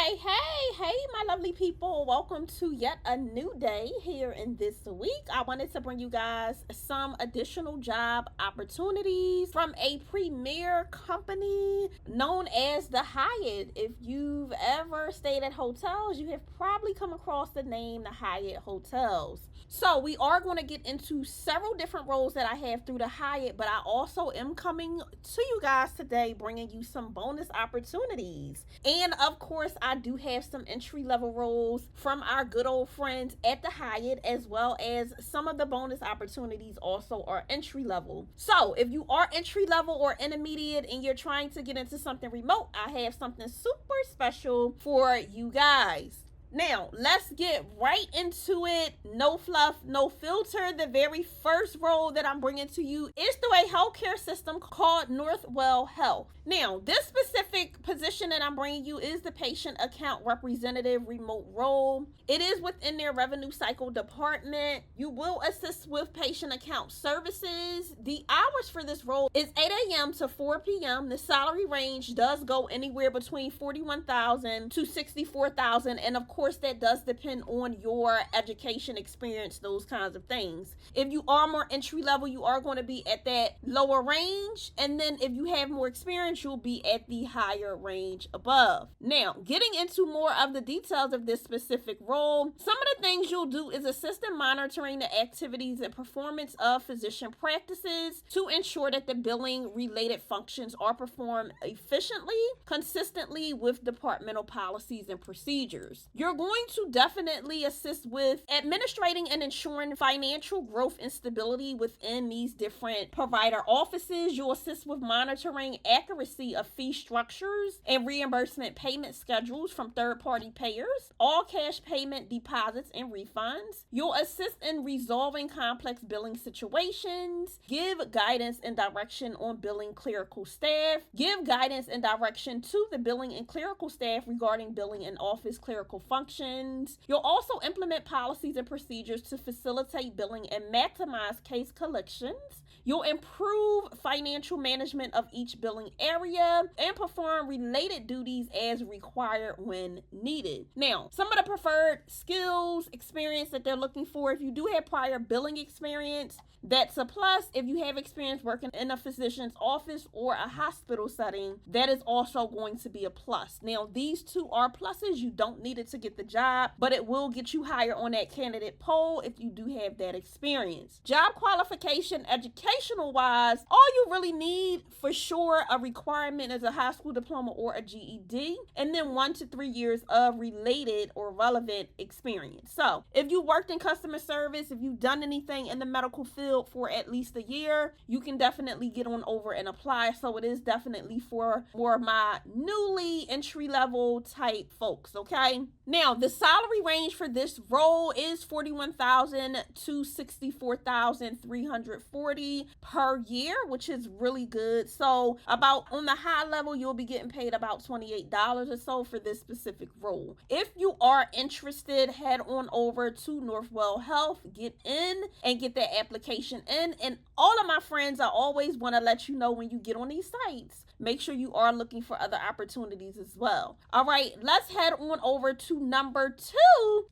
Hey, my lovely people. Welcome to yet a new day here in this week. I wanted to bring you guys some additional job opportunities from a premier company known as the Hyatt. If you've ever stayed at hotels, you have probably come across the name the Hyatt Hotels. So, we are going to get into several different roles that I have through the Hyatt, but I also am coming to you guys today bringing you some bonus opportunities. And of course, I do have some entry level roles from our good old friends at the Hyatt, as well as some of the bonus opportunities also are entry level. So, if you are entry level or intermediate and you're trying to get into something remote, I have something super special for you guys. Now, let's get right into it. No fluff, no filter. The very first role that I'm bringing to you is through a healthcare system called Northwell Health. Now, this specific position that I'm bringing you is the patient account representative remote role. It is within their revenue cycle department. You will assist with patient account services. The hours for this role is 8 a.m. to 4 p.m. The salary range does go anywhere between $41,000 to $64,000, and of course that does depend on your education experience, those kinds of things. If you are more entry level, you are going to be at that lower range, and then if you have more experience, you'll be at the higher range above. Now, getting into more of the details of this specific role, some of the things you'll do is assist in monitoring the activities and performance of physician practices to ensure that the billing related functions are performed efficiently, consistently with departmental policies and procedures. You're going to definitely assist with administrating and ensuring financial growth and stability within these different provider offices. You'll assist with monitoring accuracy of fee structures and reimbursement payment schedules from third-party payers, all cash payment deposits and refunds. You'll assist in resolving complex billing situations, give guidance and direction on billing clerical staff, give guidance and direction to the billing and clerical staff regarding billing and office clerical functions. You'll also implement policies and procedures to facilitate billing and maximize case collections. You'll improve financial management of each billing area and perform related duties as required when needed. Now, some of the preferred skills, experience that they're looking for, if you do have prior billing experience, that's a plus. If you have experience working in a physician's office or a hospital setting, that is also going to be a plus. Now, these two are pluses. You don't need it to get the job, but it will get you higher on that candidate poll if you do have that experience. Job qualification, educational wise, all you really need for sure, a requirement is a high school diploma or a GED, and then 1 to 3 years of related or relevant experience. So if you worked in customer service, if you've done anything in the medical field for at least a year, you can definitely get on over and apply. So it is definitely for more of my newly entry level type folks. Okay, now the salary range for this role is $41,000 to $64,340 per year, which is really good. So about on the high level, you'll be getting paid about $28 or so for this specific role. If you are interested, head on over to Northwell Health, get in and get that application in. And all of my friends, I always want to let you know when you get on these sites, make sure you are looking for other opportunities as well. All right, let's head on over to number 2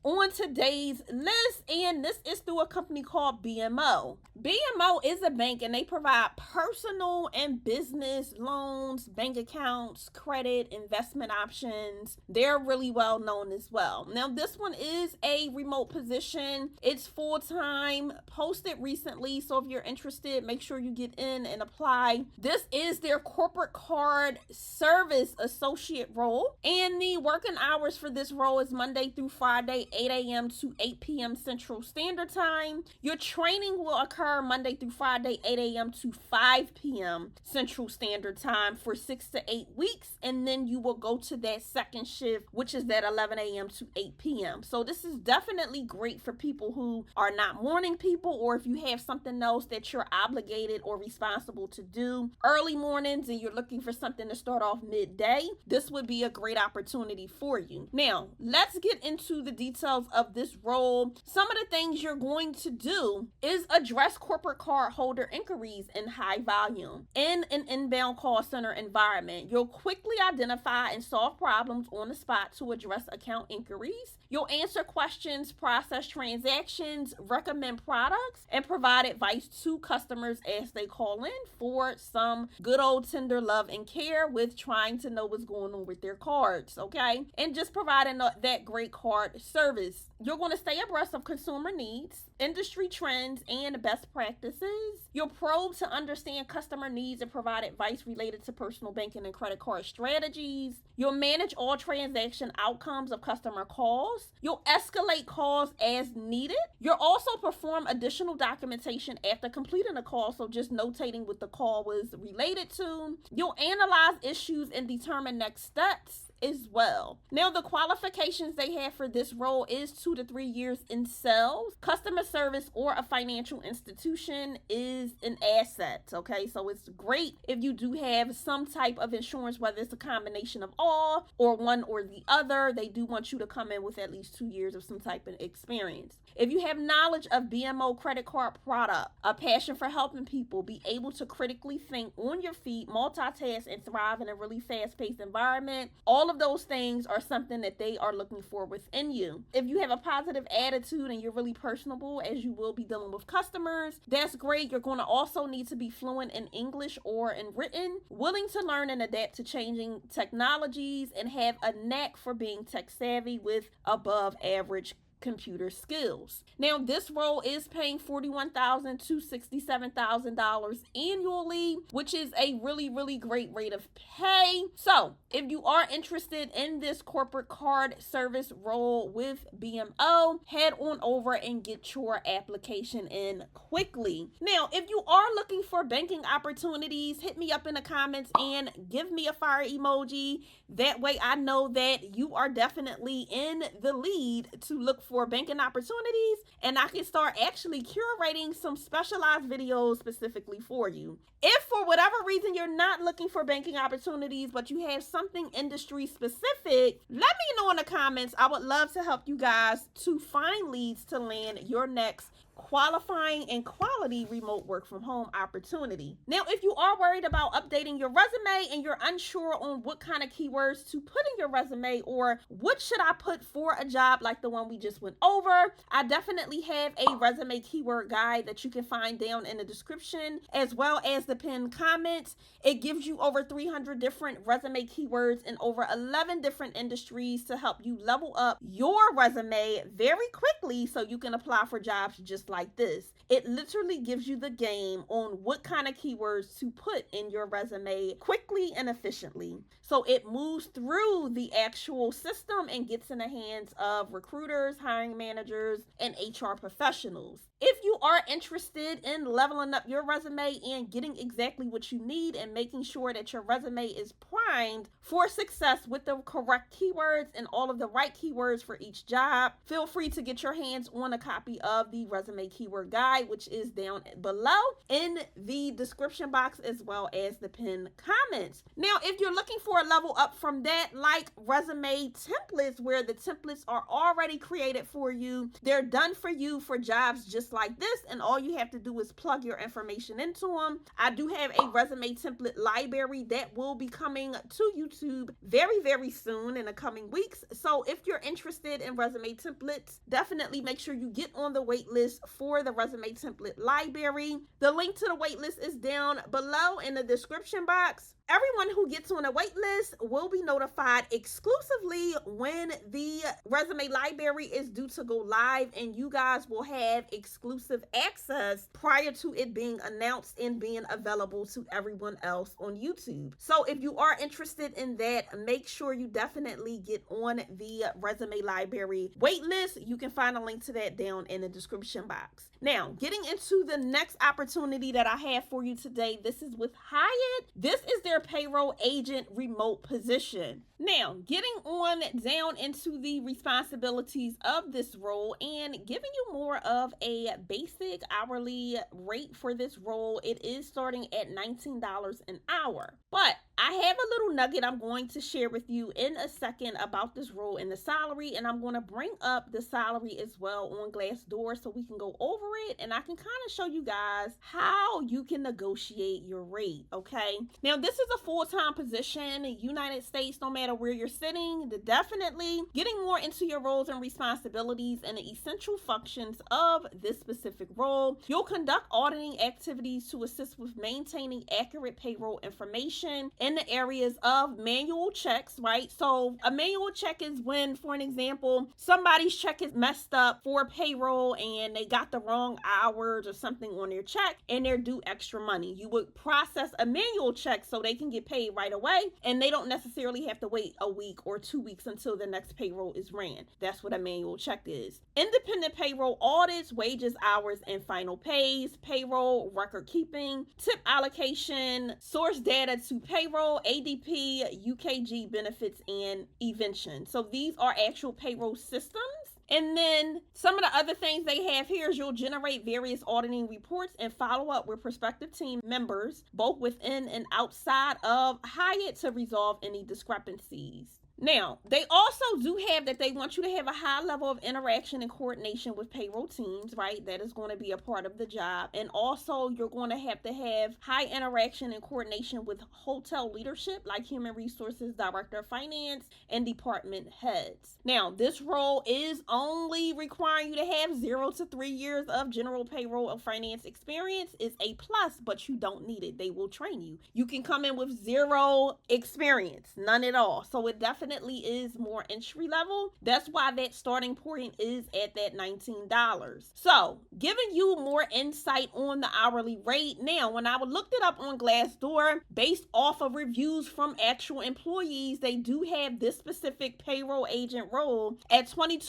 on today's list, and this is through a company called BMO. BMO is a bank, and they provide personal and business loans, bank accounts, credit, investment options. They're really well known as well. Now, this one is a remote position. It's full-time, posted recently, so if you're interested, make sure you get in and apply. This is their corporate card service associate role, and the working hours for this role is Monday through Friday, 8 a.m. to 8 p.m. Central Standard Time. Your training will occur Monday through Friday, 8 a.m. to 5 p.m. Central Standard Time for 6 to 8 weeks, and then you will go to that second shift, which is that 11 a.m. to 8 p.m. So this is definitely great for people who are not morning people, or if you have something else that you're obligated or responsible to do early mornings and you're looking for something to start off midday, this would be a great opportunity for you. Now, let's get into the details of this role. Some of the things you're going to do is address corporate card holders stakeholder inquiries in high volume. In an inbound call center environment, you'll quickly identify and solve problems on the spot to address account inquiries. You'll answer questions, process transactions, recommend products, and provide advice to customers as they call in for some good old tender love and care with trying to know what's going on with their cards, okay? And just providing that great card service. You're going to stay abreast of consumer needs, industry trends, and best practices. You'll probe to understand customer needs and provide advice related to personal banking and credit card strategies. You'll manage all transaction outcomes of customer calls. You'll escalate calls as needed. You'll also perform additional documentation after completing a call, so just notating what the call was related to. You'll analyze issues and determine next steps as well. Now, the qualifications they have for this role is 2 to 3 years in sales. Customer service or a financial institution is an asset, okay? So it's great if you do have some type of insurance, whether it's a combination of all or one or the other. They do want you to come in with at least 2 years of some type of experience. If you have knowledge of BMO credit card product, a passion for helping people, be able to critically think on your feet, multitask, and thrive in a really fast-paced environment, all of those things are something that they are looking for within you. If you have a positive attitude and you're really personable, as you will be dealing with customers, that's great. You're going to also need to be fluent in English or in written, willing to learn and adapt to changing technologies, and have a knack for being tech savvy with above average computer skills. Now, this role is paying $41,000 to $67,000 annually, which is a really, really great rate of pay. So, if you are interested in this corporate card service role with BMO, head on over and get your application in quickly. Now, if you are looking for banking opportunities, hit me up in the comments and give me a fire emoji. That way I know that you are definitely in the lead to look for banking opportunities, and I can start actually curating some specialized videos specifically for you. If for whatever reason you're not looking for banking opportunities, but you have something industry specific, let me know in the comments. I would love to help you guys to find leads to land your next qualifying and quality remote work from home opportunity. Now, if you are worried about updating your resume and you're unsure on what kind of keywords to put in your resume, or what should I put for a job like the one we just went over, I definitely have a resume keyword guide that you can find down in the description, as well as the pinned comments. It gives you over 300 different resume keywords in over 11 different industries to help you level up your resume very quickly so you can apply for jobs just like this. It literally gives you the game on what kind of keywords to put in your resume quickly and efficiently. So it moves through the actual system and gets in the hands of recruiters, hiring managers, and HR professionals. If you are interested in leveling up your resume and getting exactly what you need and making sure that your resume is primed for success with the correct keywords and all of the right keywords for each job, feel free to get your hands on a copy of the resume keyword guide, which is down below in the description box as well as the pinned comments. Now, if you're looking for a level up from that, like resume templates, where the templates are already created for you, they're done for you for jobs just like this, and all you have to do is plug your information into them. I do have a resume template library that will be coming to YouTube very, very soon in the coming weeks. So if you're interested in resume templates, definitely make sure you get on the wait list for the resume template library. The link to the wait list is down below in the description box. Everyone who gets on a wait list will be notified exclusively when the resume library is due to go live, and you guys will have exclusive access prior to it being announced and being available to everyone else on YouTube. So if you are interested in that, make sure you definitely get on the resume library wait list. You can find a link to that down in the description box. Now, getting into the next opportunity that I have for you today, this is with Hyatt. This is their payroll agent remote position. Now, getting on down into the responsibilities of this role and giving you more of a basic hourly rate for this role, it is starting at $19 an hour. But I have a little nugget I'm going to share with you in a second about this role and the salary, and I'm going to bring up the salary as well on Glassdoor so we can go over it and I can kind of show you guys how you can negotiate your rate, okay? Now, this is a full-time position, United States, no matter where you're sitting. Definitely getting more into your roles and responsibilities and the essential functions of this specific role. You'll conduct auditing activities to assist with maintaining accurate payroll information in the areas of manual checks, right? So a manual check is when, for an example, somebody's check is messed up for payroll and they got the wrong hours or something on their check and they're due extra money. You would process a manual check so they can get paid right away and they don't necessarily have to wait a week or 2 weeks until the next payroll is ran. That's what a manual check is. Independent payroll audits, wages, hours, and final pays, payroll, record keeping, tip allocation, source data to payroll, ADP, UKG benefits, and evention. So these are actual payroll systems. And then some of the other things they have here is you'll generate various auditing reports and follow up with prospective team members, both within and outside of Hyatt, to resolve any discrepancies. Now, they also do have that they want you to have a high level of interaction and coordination with payroll teams, right? That is going to be a part of the job. And also, you're going to have high interaction and coordination with hotel leadership, like human resources, director of finance, and department heads. Now, this role is only requiring you to have 0 to 3 years of general payroll or finance experience. Is a plus, but you don't need it. They will train you. You can come in with 0 experience, none at all. So it definitely is more entry level. That's why that starting point is at that $19. So, giving you more insight on the hourly rate. Now, when I looked it up on Glassdoor, based off of reviews from actual employees, they do have this specific payroll agent role at $22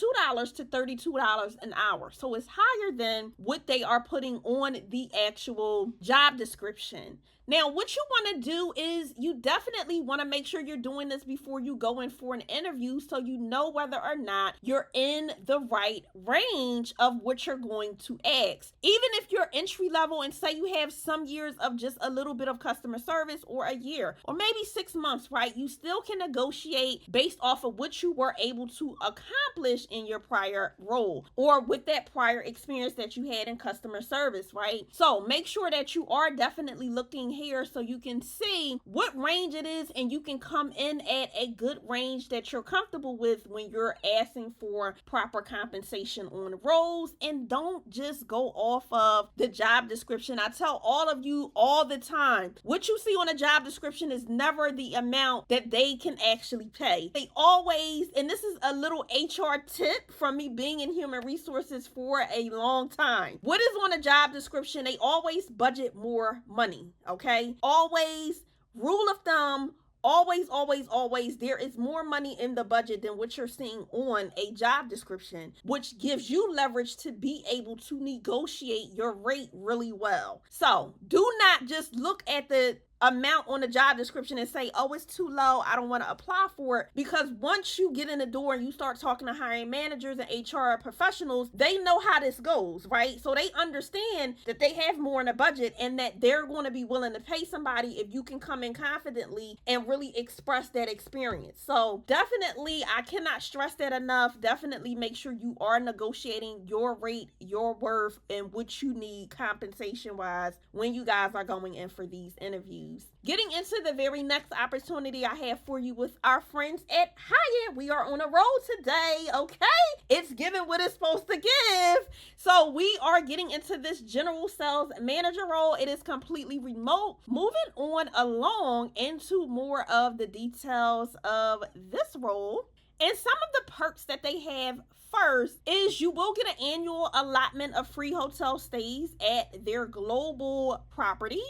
to $32 an hour. So it's higher than what they are putting on the actual job description. Now, what you want to do is you definitely want to make sure you're doing this before you go in for an interview so you know whether or not you're in the right range of what you're going to ask. Even if you're entry level and say you have some years of just a little bit of customer service or a year or maybe 6 months, right? You still can negotiate based off of what you were able to accomplish in your prior role or with that prior experience that you had in customer service, right? So make sure that you are definitely looking here so you can see what range it is and you can come in at a good range that you're comfortable with when you're asking for proper compensation on roles. And don't just go off of the job description. I tell all of you all the time, what you see on a job description is never the amount that they can actually pay. They always, and this is a little HR tip from me being in human resources for a long time. What is on a job description? They always budget more money, okay? Always, rule of thumb, always, there is more money in the budget than what you're seeing on a job description, which gives you leverage to be able to negotiate your rate really well. So do not just look at the amount on the job description and say, oh, it's too low, I don't want to apply for it. Because once you get in the door and you start talking to hiring managers and HR professionals, they know how this goes, right? So they understand that they have more in the budget and that they're going to be willing to pay somebody if you can come in confidently and really express that experience. So definitely, I cannot stress that enough. Definitely make sure you are negotiating your rate, your worth, and what you need compensation wise when you guys are going in for these interviews. Getting into the very next opportunity I have for you with our friends at Hyatt. We are on a roll today, okay? It's giving what it's supposed to give. So we are getting into this general sales manager role. It is completely remote. Moving on along into more of the details of this role. And some of the perks that they have first is you will get an annual allotment of free hotel stays at their global properties.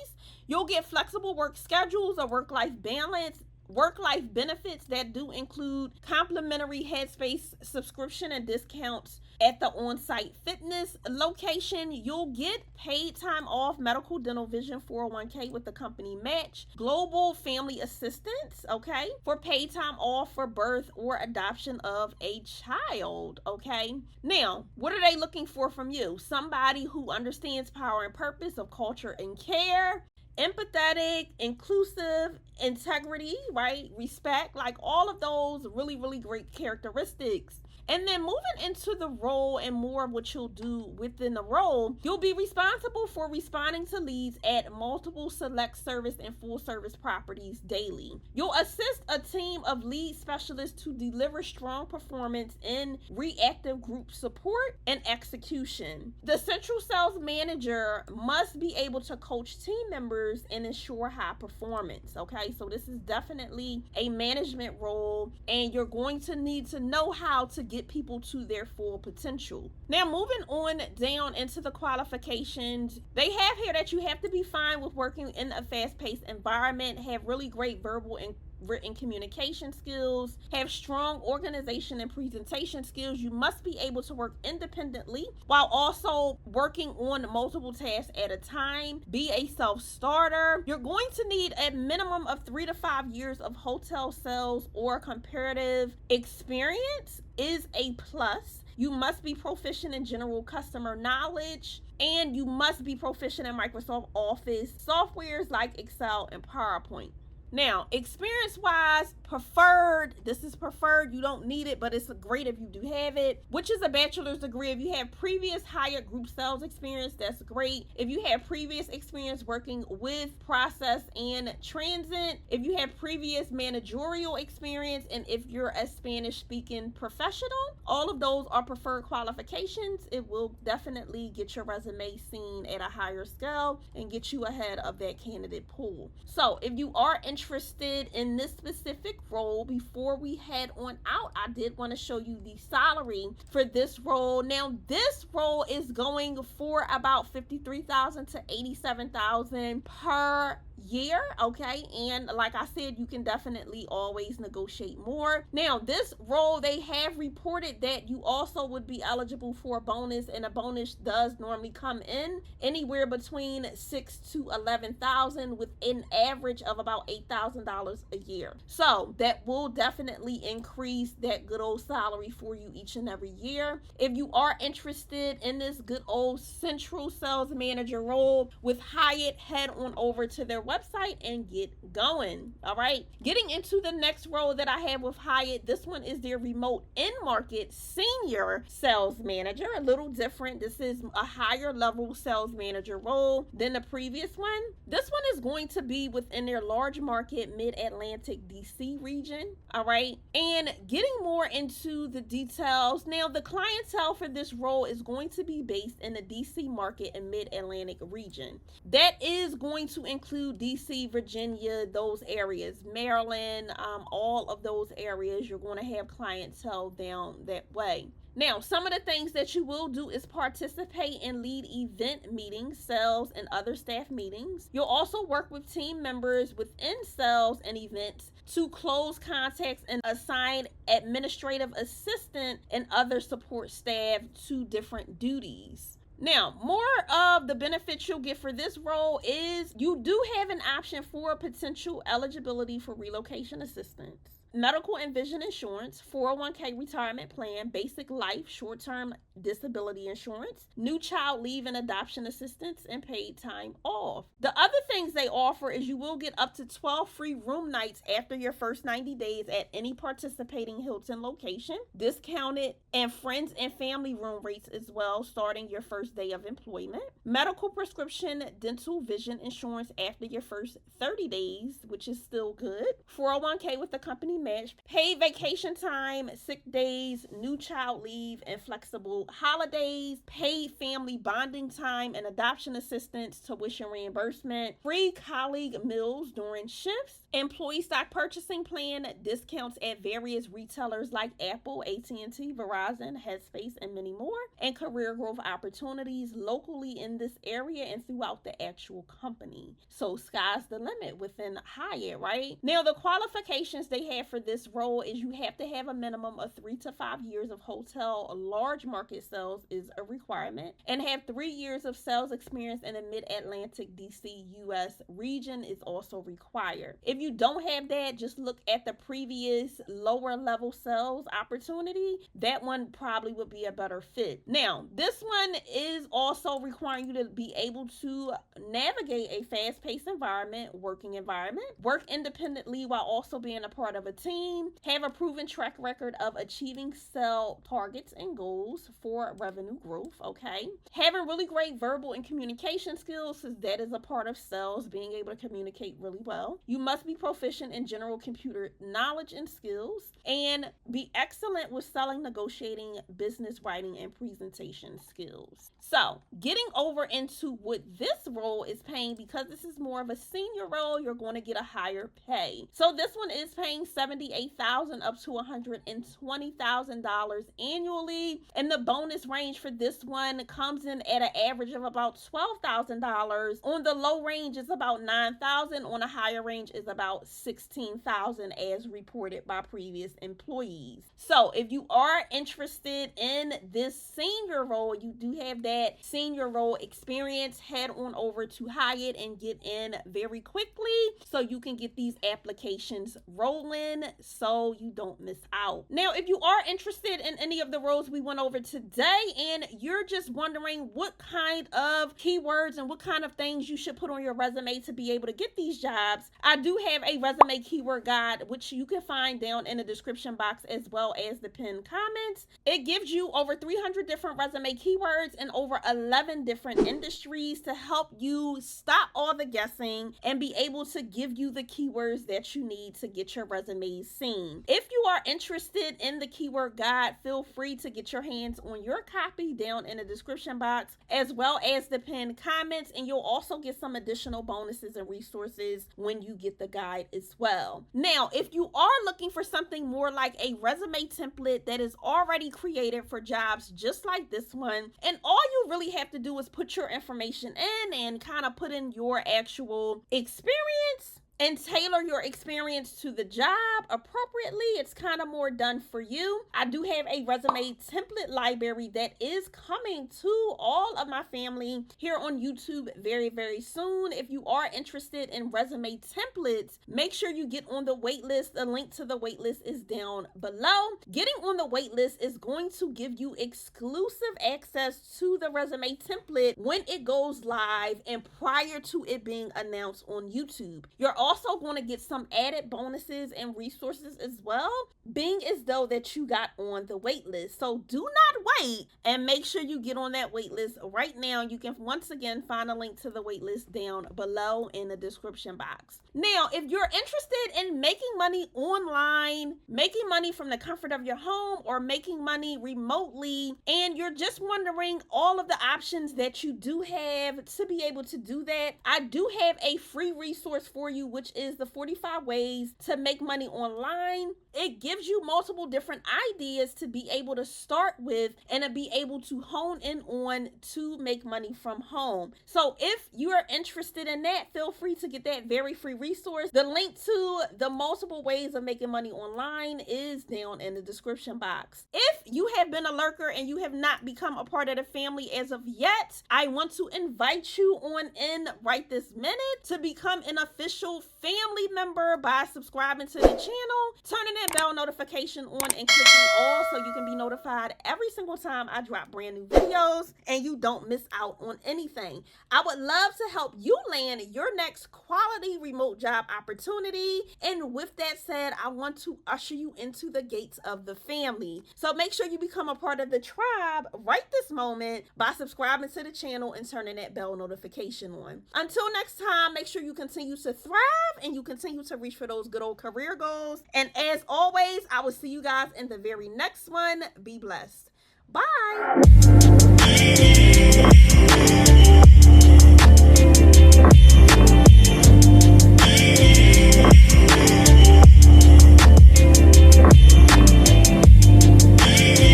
You'll get flexible work schedules, a work-life balance, work-life benefits that do include complimentary Headspace subscription and discounts at the on-site fitness location. You'll get paid time off, medical, dental, vision, 401k with the company match, global family assistance, okay, for paid time off for birth or adoption of a child, okay. Now, what are they looking for from you? Somebody who understands power and purpose of culture and care, empathetic, inclusive, integrity, right? Respect, like all of those really, really great characteristics. And then moving into the role and more of what you'll do within the role, you'll be responsible for responding to leads at multiple select service and full service properties daily. You'll assist a team of lead specialists to deliver strong performance in reactive group support and execution. The central sales manager must be able to coach team members and ensure high performance. Okay, so this is definitely a management role, and you're going to need to know how to get people to their full potential. Now, moving on down into the qualifications, they have here that you have to be fine with working in a fast-paced environment, have really great verbal and written communication skills, have strong organization and presentation skills. You must be able to work independently while also working on multiple tasks at a time. Be a self-starter. You're going to need a minimum of 3 to 5 years of hotel sales or comparative experience is a plus. You must be proficient in general customer knowledge, and you must be proficient in Microsoft Office softwares like Excel and PowerPoint. Now, experience-wise, preferred, this is preferred, you don't need it, but it's great if you do have it, which is a bachelor's degree. If you have previous Hyatt group sales experience, that's great. If you have previous experience working with process and transit, if you have previous managerial experience, and if you're a Spanish-speaking professional, all of those are preferred qualifications. It will definitely get your resume seen at a higher scale and get you ahead of that candidate pool. So, if you are interested in this specific role, before we head on out, I did want to show you the salary for this role. Now, this role is going for about $53,000 to $87,000 per year, okay? And like I said, you can definitely always negotiate more. Now, this role, they have reported that you also would be eligible for a bonus, and a bonus does normally come in anywhere between $6,000 to $11,000 with an average of about $8,000 a year. So that will definitely increase that good old salary for you each and every year. If you are interested in this good old central sales manager role with Hyatt, head on over to their website and get going. All right, getting into the next role that I have with Hyatt, this one is their remote in-market senior sales manager. A little different. This is a higher level sales manager role than the previous one. This one is going to be within their large market mid-Atlantic DC region. All right, and getting more into the details, now the clientele for this role is going to be based in the DC market and mid-Atlantic region. That is going to include DC, Virginia, those areas, Maryland, all of those areas. You're going to have clientele down that way. Now, some of the things that you will do is participate in lead event meetings, sales, and other staff meetings. You'll also work with team members within sales and events to close contacts and assign administrative assistant and other support staff to different duties. Now, more of the benefits you'll get for this role is you do have an option for potential eligibility for relocation assistance, medical and vision insurance, 401k retirement plan, basic life, short-term disability insurance, new child leave and adoption assistance, and paid time off. The other things they offer is you will get up to 12 free room nights after your first 90 days at any participating Hilton location, discounted and friends and family room rates as well starting your first day of employment, medical, prescription, dental, vision insurance after your first 30 days, which is still good, 401k with the company equally matched, paid vacation time, sick days, new child leave, and flexible holidays, paid family bonding time and adoption assistance, tuition reimbursement, free colleague meals during shifts, employee stock purchasing plan, discounts at various retailers like Apple, AT&T, Verizon, Headspace, and many more, and career growth opportunities locally in this area and throughout the actual company. So sky's the limit within Hyatt, right? Now, the qualifications they have for this role is you have to have a minimum of 3 to 5 years of hotel large market sales is a requirement, and have 3 years of sales experience in the Mid-Atlantic DC US region is also required. If you don't have that, just look at the previous lower level sales opportunity. That one probably would be a better fit. Now, this one is also requiring you to be able to navigate a fast-paced environment, working environment, work independently while also being a part of a team, have a proven track record of achieving sell targets and goals for revenue growth, okay? Having really great verbal and communication skills, since that is a part of sales, being able to communicate really well. You must be proficient in general computer knowledge and skills, and be excellent with selling, negotiating, business writing, and presentation skills. So, getting over into what this role is paying, because this is more of a senior role, you're going to get a higher pay. So this one is paying $78,000 up to $120,000 annually, and the bonus range for this one comes in at an average of about $12,000. On the low range is about $9,000. On a higher range is about $16,000 as reported by previous employees. So if you are interested in this senior role, you do have that senior role experience, head on over to Hyatt and get in very quickly so you can get these applications rolling so you don't miss out. Now, if you are interested in any of the roles we went over today and you're just wondering what kind of keywords and what kind of things you should put on your resume to be able to get these jobs, I do have a resume keyword guide which you can find down in the description box as well as the pinned comments. It gives you over 300 different resume keywords and over 11 different industries to help you stop all the guessing and be able to give you the keywords that you need to get your resume seen. If you are interested in the keyword guide, feel free to get your hands on your copy down in the description box as well as the pinned comments, and you'll also get some additional bonuses and resources when you get the guide as well. Now, if you are looking for something more like a resume template that is already created for jobs just like this one, and all you really have to do is put your information in and kind of put in your actual experience and tailor your experience to the job appropriately, it's kind of more done for you. I do have a resume template library that is coming to all of my family here on YouTube very, very soon. If you are interested in resume templates, make sure you get on the wait list. The link to the wait list is down below. Getting on the wait list is going to give you exclusive access to the resume template when it goes live and prior to it being announced on YouTube. You're also going to get some added bonuses and resources as well, being as though that you got on the wait list. So do not wait and make sure you get on that wait list right now. You can once again find a link to the wait list down below in the description box. Now, if you're interested in making money online, making money from the comfort of your home, or making money remotely, and you're just wondering all of the options that you do have to be able to do that, I do have a free resource for you, which is the 45 ways to make money online. It gives you multiple different ideas to be able to start with and to be able to hone in on to make money from home. So if you are interested in that, feel free to get that very free resource. The link to the multiple ways of making money online is down in the description box. If you have been a lurker and you have not become a part of the family as of yet, I want to invite you on in right this minute to become an official family member by subscribing to the channel, turning that bell notification on, and clicking all so you can be notified every single time I drop brand new videos and you don't miss out on anything. I would love to help you land your next quality remote job opportunity. And with that said, I want to usher you into the gates of the family. So make sure you become a part of the tribe right this moment by subscribing to the channel and turning that bell notification on. Until next time, make sure you continue to thrive and you continue to reach for those good old career goals. And as always, I will see you guys in the very next one. Be blessed. Bye.